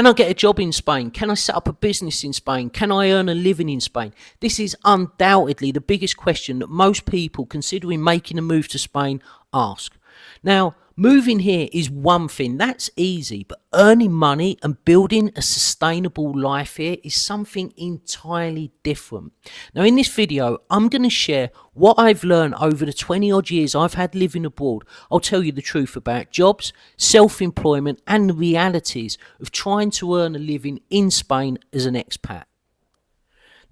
Can I get a job in Spain? Can I set up a business in Spain? Can I earn a living in Spain? This is undoubtedly the biggest question that most people considering making a move to Spain ask. Now, moving here is one thing, that's easy, but earning money and building a sustainable life here is something entirely different. Now, in this video, I'm going to share what I've learned over the 20 odd years I've had living abroad. I'll tell you the truth about jobs, self-employment, and the realities of trying to earn a living in Spain as an expat.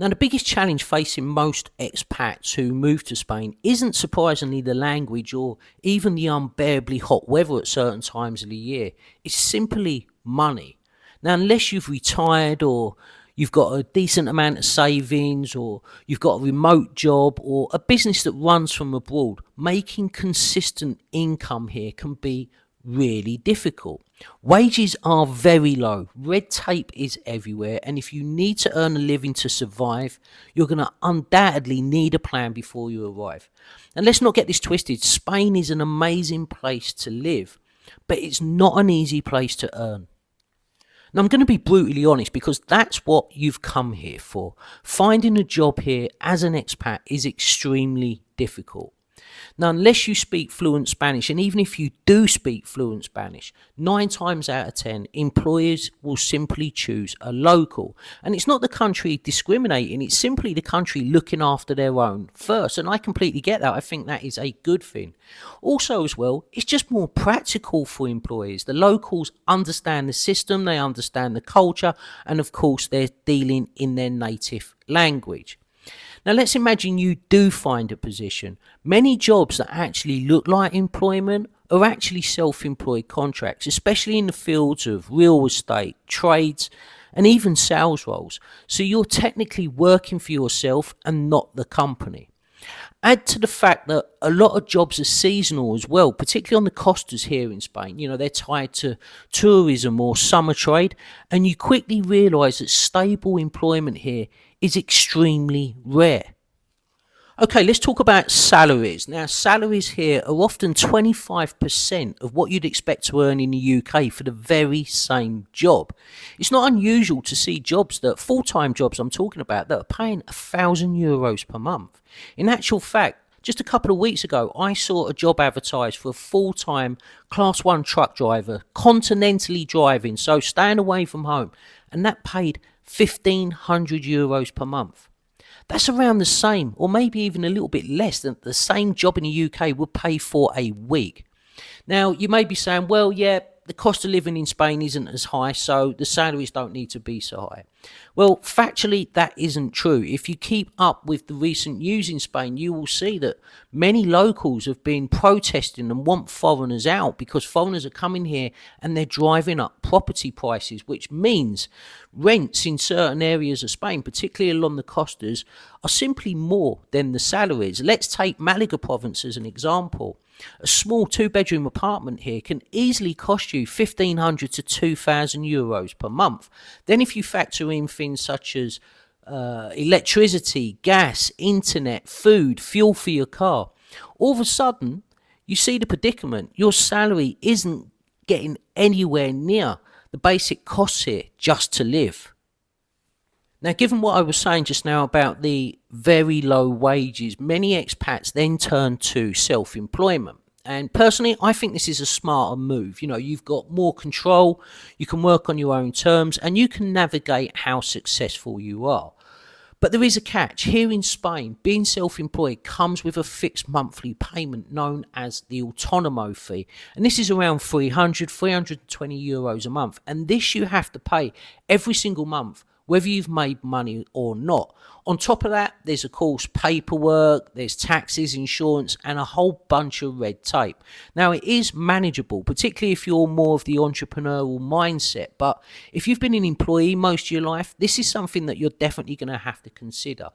Now, the biggest challenge facing most expats who move to Spain isn't surprisingly the language or even the unbearably hot weather at certain times of the year. It's simply money. Now, unless you've retired or you've got a decent amount of savings or you've got a remote job or a business that runs from abroad, making consistent income here can be really difficult. Wages are very low, red tape is everywhere, and if you need to earn a living to survive, you're going to undoubtedly need a plan before you arrive. And let's not get this twisted, Spain is an amazing place to live, but it's not an easy place to earn. Now, I'm going to be brutally honest because that's what you've come here for. Finding a job here as an expat is extremely difficult. Now, unless you speak fluent Spanish, and even if you do speak fluent Spanish, 9 times out of 10, employers will simply choose a local. And it's not the country discriminating, it's simply the country looking after their own first. And I completely get that. I think that is a good thing. Also, as well, it's just more practical for employers. The locals understand the system, they understand the culture, and of course, they're dealing in their native language. Now, let's imagine you do find a position. Many jobs that actually look like employment are actually self-employed contracts, especially in the fields of real estate, trades, and even sales roles. So you're technically working for yourself and not the company. Add to the fact that a lot of jobs are seasonal as well, particularly on the costas here in Spain. You know, they're tied to tourism or summer trade, and you quickly realise that stable employment here is extremely rare. Okay, let's talk about salaries. Now, salaries here are often 25% of what you'd expect to earn in the UK for the very same job. It's not unusual to see jobs that, full-time jobs I'm talking about, that are paying €1,000 per month. In actual fact, just a couple of weeks ago, I saw a job advertised for a full-time Class 1 truck driver, continentally driving, so staying away from home, and that paid €1,500 per month. That's around the same, or maybe even a little bit less than the same job in the UK would pay for a week. Now, you may be saying, well, yeah, the cost of living in Spain isn't as high, so the salaries don't need to be so high. Well, factually, that isn't true. If you keep up with the recent news in Spain, you will see that many locals have been protesting and want foreigners out because foreigners are coming here and they're driving up property prices, which means rents in certain areas of Spain, particularly along the costas, are simply more than the salaries. Let's take Malaga province as an example. A small 2-bedroom apartment here can easily cost you €1,500 to €2,000 per month. Then if you factor in things such as electricity, gas, internet, food, fuel for your car, all of a sudden you see the predicament. Your salary isn't getting anywhere near the basic costs here just to live. Now, given what I was saying just now about the very low wages, many expats then turn to self-employment. And personally, I think this is a smarter move. You know, you've got more control, you can work on your own terms, and you can navigate how successful you are. But there is a catch. Here in Spain, being self-employed comes with a fixed monthly payment known as the Autónomo fee. And this is around €320 a month. And this you have to pay every single month, whether you've made money or not. On top of that, there's of course paperwork, there's taxes, insurance, and a whole bunch of red tape. Now, it is manageable, particularly if you're more of the entrepreneurial mindset. But if you've been an employee most of your life, this is something that you're definitely going to have to consider.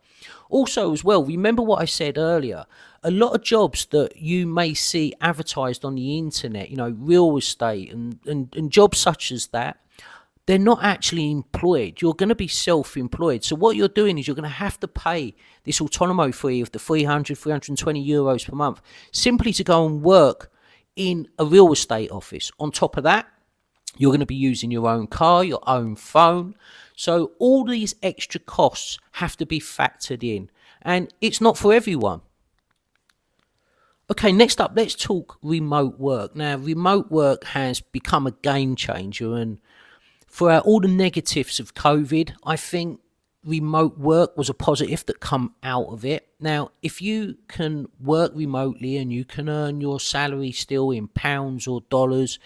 Also, as well, remember what I said earlier. A lot of jobs that you may see advertised on the internet, you know, real estate and jobs such as that, they're not actually employed. You're going to be self-employed. So what you're doing is you're going to have to pay this Autónomo fee of the €320 per month simply to go and work in a real estate office. On top of that, You're going to be using your own car, your own phone. So all these extra costs have to be factored in. And it's not for everyone. Okay, next up, let's talk remote work. Now, remote work has become a game changer, and throughout all the negatives of COVID, I think remote work was a positive that come out of it. Now, if you can work remotely and you can earn your salary still in pounds or dollars,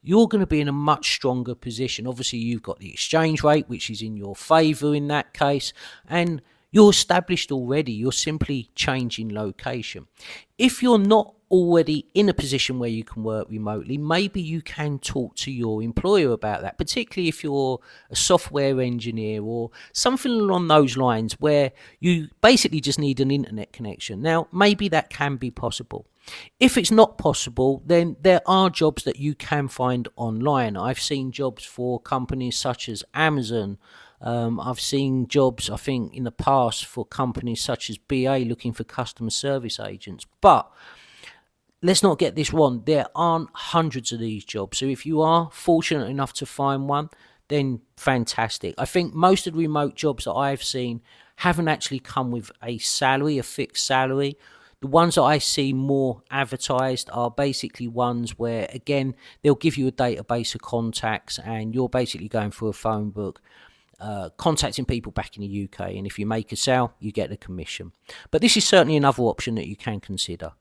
you're going to be in a much stronger position. Obviously, you've got the exchange rate, which is in your favour in that case, and you're established already. You're simply changing location. If you're not already in a position where you can work remotely, maybe you can talk to your employer about that, particularly if you're a software engineer or something along those lines where you basically just need an internet connection. Now, maybe that can be possible. If it's not possible, then there are jobs that you can find online. I've seen jobs for companies such as Amazon. I've seen jobs, I think, in the past for companies such as BA looking for customer service agents. But let's not get this wrong. There aren't hundreds of these jobs. So if you are fortunate enough to find one, then fantastic. I think most of the remote jobs that I've seen haven't actually come with a salary, a fixed salary. The ones that I see more advertised are basically ones where, again, they'll give you a database of contacts and you're basically going through a phone book, contacting people back in the UK. And if you make a sale, you get a commission. But this is certainly another option that you can consider.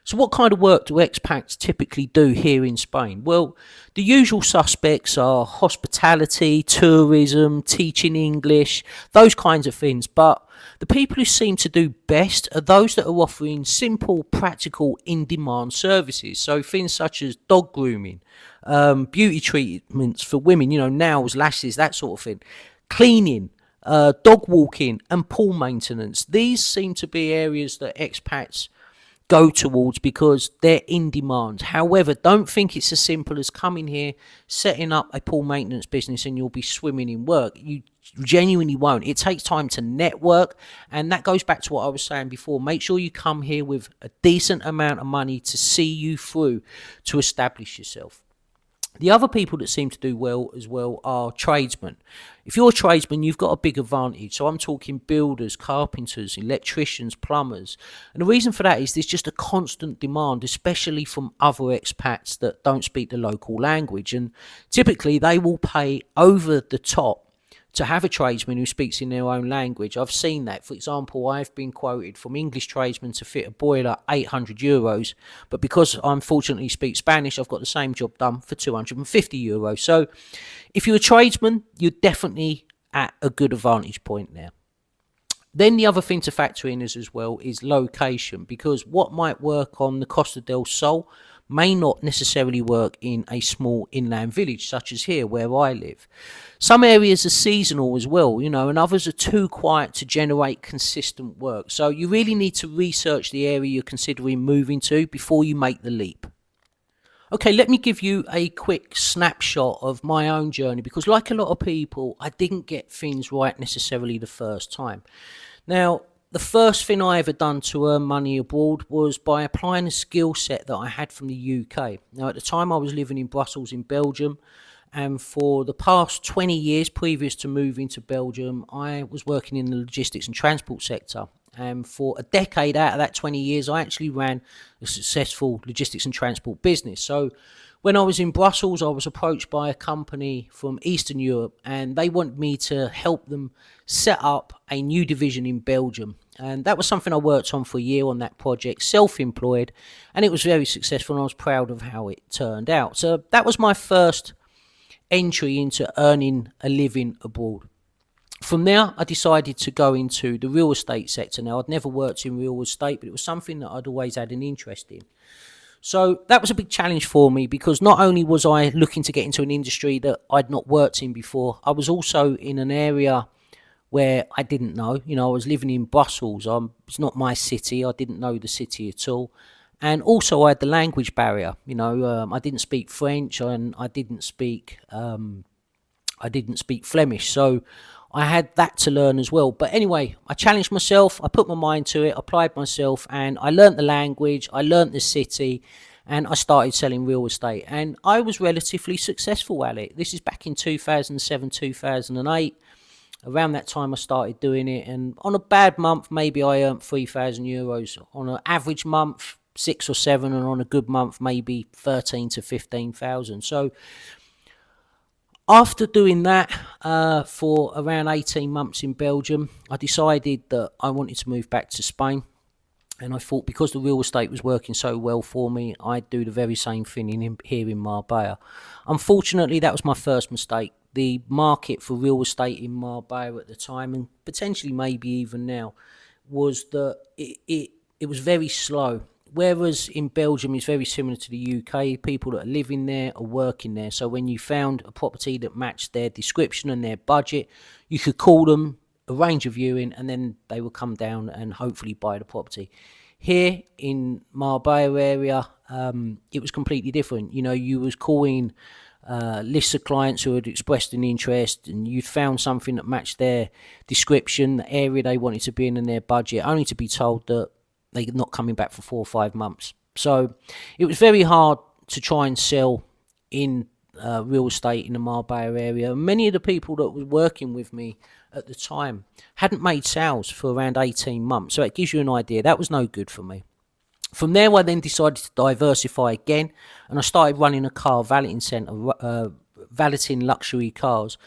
So what kind of work do expats typically do here in Spain? Well, the usual suspects are hospitality, tourism, teaching English, those kinds of things. But the people who seem to do best are those that are offering simple, practical, in-demand services. So things such as dog grooming, beauty treatments for women, nails, lashes, that sort of thing, cleaning, dog walking and pool maintenance. These seem to be areas that expats go towards because they're in demand. However, don't think it's as simple as coming here, setting up a pool maintenance business and you'll be swimming in work. You genuinely won't. It takes time to network, and that goes back to what I was saying before. Make sure you come here with a decent amount of money to see you through to establish yourself. The other people that seem to do well as well are tradesmen. If you're a tradesman, you've got a big advantage. So I'm talking builders, carpenters, electricians, plumbers. And the reason for that is there's just a constant demand, especially from other expats that don't speak the local language. And typically they will pay over the top to have a tradesman who speaks in their own language. I've seen that. For example, I've been quoted from English tradesmen to fit a boiler €800, but because I unfortunately speak Spanish, I've got the same job done for €250. So if you're a tradesman, you're definitely at a good advantage point there. Then the other thing to factor in as well is location, because what might work on the Costa del Sol may not necessarily work in a small inland village such as here where I live. Some areas are seasonal as well, and others are too quiet to generate consistent work. So you really need to research the area you're considering moving to before you make the leap. Okay, let me give you a quick snapshot of my own journey, because like a lot of people, I didn't get things right necessarily the first time. Now, the first thing I ever done to earn money abroad was by applying a skill set that I had from the UK. Now, at the time I was living in Brussels in Belgium, and for the past 20 years previous to moving to Belgium, I was working in the logistics and transport sector. And for a decade out of that 20 years, I actually ran a successful logistics and transport business. So when I was in Brussels, I was approached by a company from Eastern Europe, and they wanted me to help them set up a new division in Belgium. And that was something I worked on for a year on that project, self-employed, and it was very successful, and I was proud of how it turned out. So that was my first entry into earning a living abroad. From there, I decided to go into the real estate sector. Now, I'd never worked in real estate, but it was something that I'd always had an interest in. So that was a big challenge for me, because not only was I looking to get into an industry that I'd not worked in before, I was also in an area where I didn't know. I was living in Brussels. It's not my city. I didn't know the city at all. And also I had the language barrier. I didn't speak French, and I didn't speak Flemish. So I had that to learn as well. But anyway, I challenged myself, I put my mind to it, applied myself, and I learnt the language, I learnt the city, and I started selling real estate, and I was relatively successful at it. This is back in 2007, 2008. Around that time I started doing it, and on a bad month maybe I earned €3,000. On an average month, 6 or 7, and on a good month maybe 13 to 15,000. So after doing that for around 18 months in Belgium, I decided that I wanted to move back to Spain. And I thought, because the real estate was working so well for me, I'd do the very same thing here in Marbella. Unfortunately, that was my first mistake. The market for real estate in Marbella at the time, and potentially maybe even now, was that it was very slow. Whereas in Belgium it's very similar to the UK, people that are living there are working there. So when you found a property that matched their description and their budget, you could call them, arrange a viewing, and then they will come down and hopefully buy the property. Here in Marbella area, it was completely different. You know, you was calling lists of clients who had expressed an interest, and you'd found something that matched their description, the area they wanted to be in, and their budget, only to be told that they're not coming back for 4 or 5 months. So it was very hard to try and sell in real estate in the Marbella area. Many of the people that were working with me at the time hadn't made sales for around 18 months. So it gives you an idea. That was no good for me. From there, I then decided to diversify again, and I started running a car valeting centre, valeting luxury cars.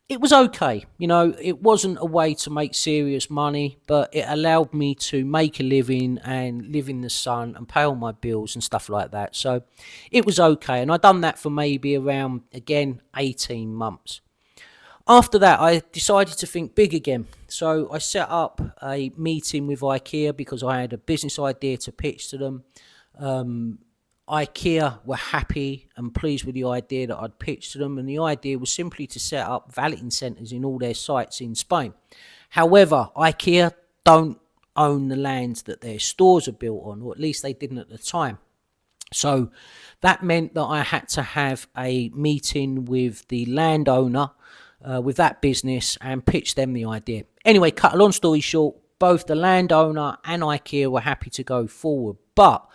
It was okay, you know, it wasn't a way to make serious money, but it allowed me to make a living and live in the sun and pay all my bills and stuff like that. So it was okay, and I'd done that for maybe around, again, 18 months. After that, I decided to think big again. So I set up a meeting with IKEA because I had a business idea to pitch to them. IKEA were happy and pleased with the idea that I'd pitched to them, and the idea was simply to set up valeting centres in all their sites in Spain. However, IKEA don't own the lands that their stores are built on, or at least they didn't at the time. So that meant that I had to have a meeting with the landowner with that business and pitch them the idea. Anyway, cut a long story short, both the landowner and IKEA were happy to go forward, but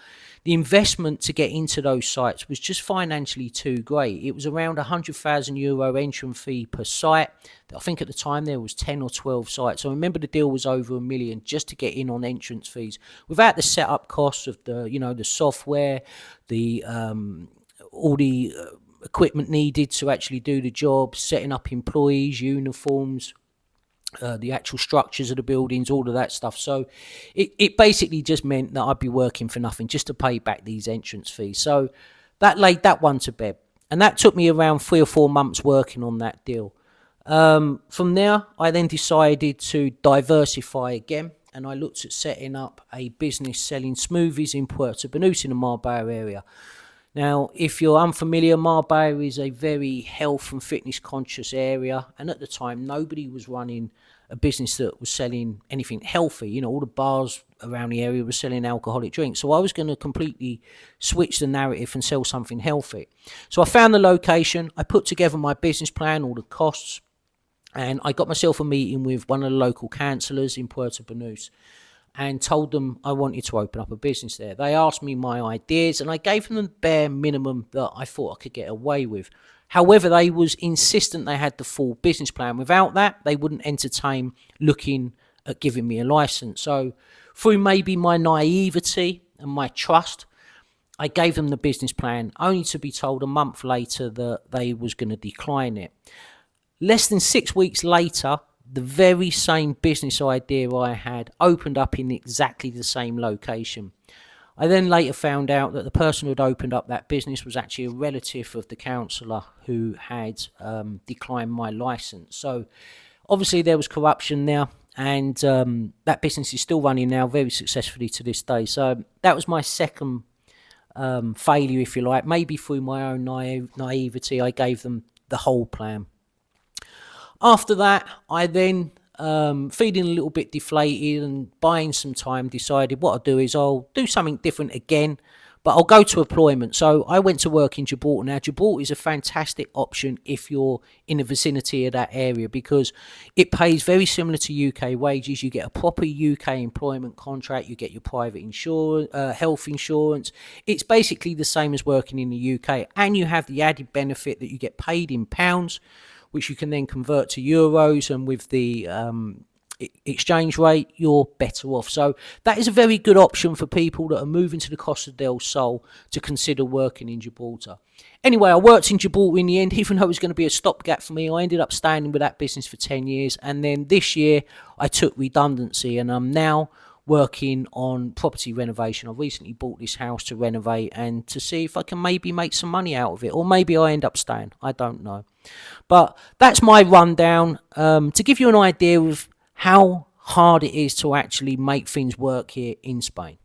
the investment to get into those sites was just financially too great. It was around €100,000 entrance fee per site. I think at the time there was 10 or 12 sites. I remember the deal was over $1 million just to get in on entrance fees, without the setup costs of the, you know, the software, the all the equipment needed to actually do the job, setting up employees, uniforms, the actual structures of the buildings, all of that stuff. So it basically just meant that I'd be working for nothing just to pay back these entrance fees. So that laid that one to bed. And that took me around 3 or 4 months working on that deal. From there, I then decided to diversify again, and I looked at setting up a business selling smoothies in Puerto Banús in the Marbella area. Now, if you're unfamiliar, Marbella is a very health and fitness conscious area, and at the time nobody was running a business that was selling anything healthy. You know, all the bars around the area were selling alcoholic drinks, so I was going to completely switch the narrative and sell something healthy. So I found the location, I put together my business plan, all the costs, and I got myself a meeting with one of the local councillors in Puerto Banús and told them I wanted to open up a business there. They asked me my ideas, and I gave them the bare minimum that I thought I could get away with. However, they was insistent they had the full business plan. Without that, they wouldn't entertain looking at giving me a license. So through maybe my naivety and my trust, I gave them the business plan, only to be told a month later that they was going to decline it. Less than 6 weeks later, the very same business idea I had opened up in exactly the same location. I then later found out that the person who had opened up that business was actually a relative of the councillor who had declined my licence. So obviously there was corruption there, and that business is still running now very successfully to this day. So that was my second failure, if you like. Maybe through my own naivety, I gave them the whole plan. After that, I then, feeling a little bit deflated and buying some time, decided what I'll do is I'll do something different again, But I'll go to employment. So I went to work in Gibraltar. Now, Gibraltar is a fantastic option if you're in the vicinity of that area, because it pays very similar to UK wages. You get a proper UK employment contract. You get your private insurance, health insurance. It's basically the same as working in the UK. And you have the added benefit that you get paid in pounds, which you can then convert to euros, and with the exchange rate, you're better off. So that is a very good option for people that are moving to the Costa del Sol to consider working in Gibraltar. Anyway, I worked in Gibraltar in the end, even though it was going to be a stopgap for me. I ended up staying with that business for 10 years. And then this year, I took redundancy, and I'm now working on property renovation. I recently bought this house to renovate and to see if I can maybe make some money out of it, or maybe I end up staying. I don't know. But that's my rundown, to give you an idea of how hard it is to actually make things work here in Spain.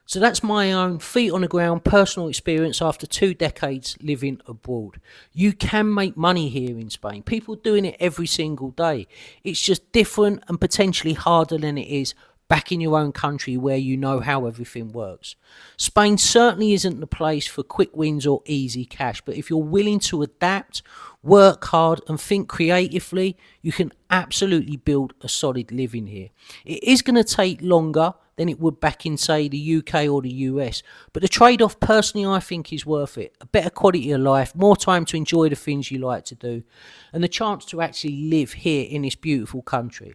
So that's my own feet on the ground personal experience after 2 decades living abroad. You can make money here in Spain. People doing it every single day. It's just different and potentially harder than it is back in your own country where you know how everything works. Spain certainly isn't the place for quick wins or easy cash, but if you're willing to adapt, work hard and think creatively, you can absolutely build a solid living here. It is going to take longer than it would back in, say, the UK or the US, but the trade-off personally I think is worth it. A better quality of life, more time to enjoy the things you like to do, and the chance to actually live here in this beautiful country.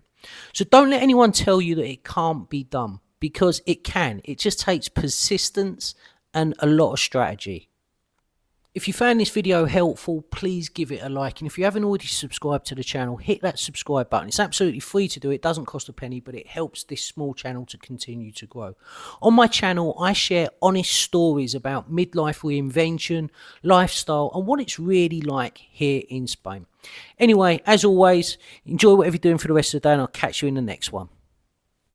So don't let anyone tell you that it can't be done, because it can. It just takes persistence and a lot of strategy. If you found this video helpful, please give it a like. And if you haven't already subscribed to the channel, hit that subscribe button. It's absolutely free to do. It doesn't cost a penny, but it helps this small channel to continue to grow. On my channel, I share honest stories about midlife reinvention, lifestyle, and what it's really like here in Spain. Anyway, as always, enjoy whatever you're doing for the rest of the day, and I'll catch you in the next one.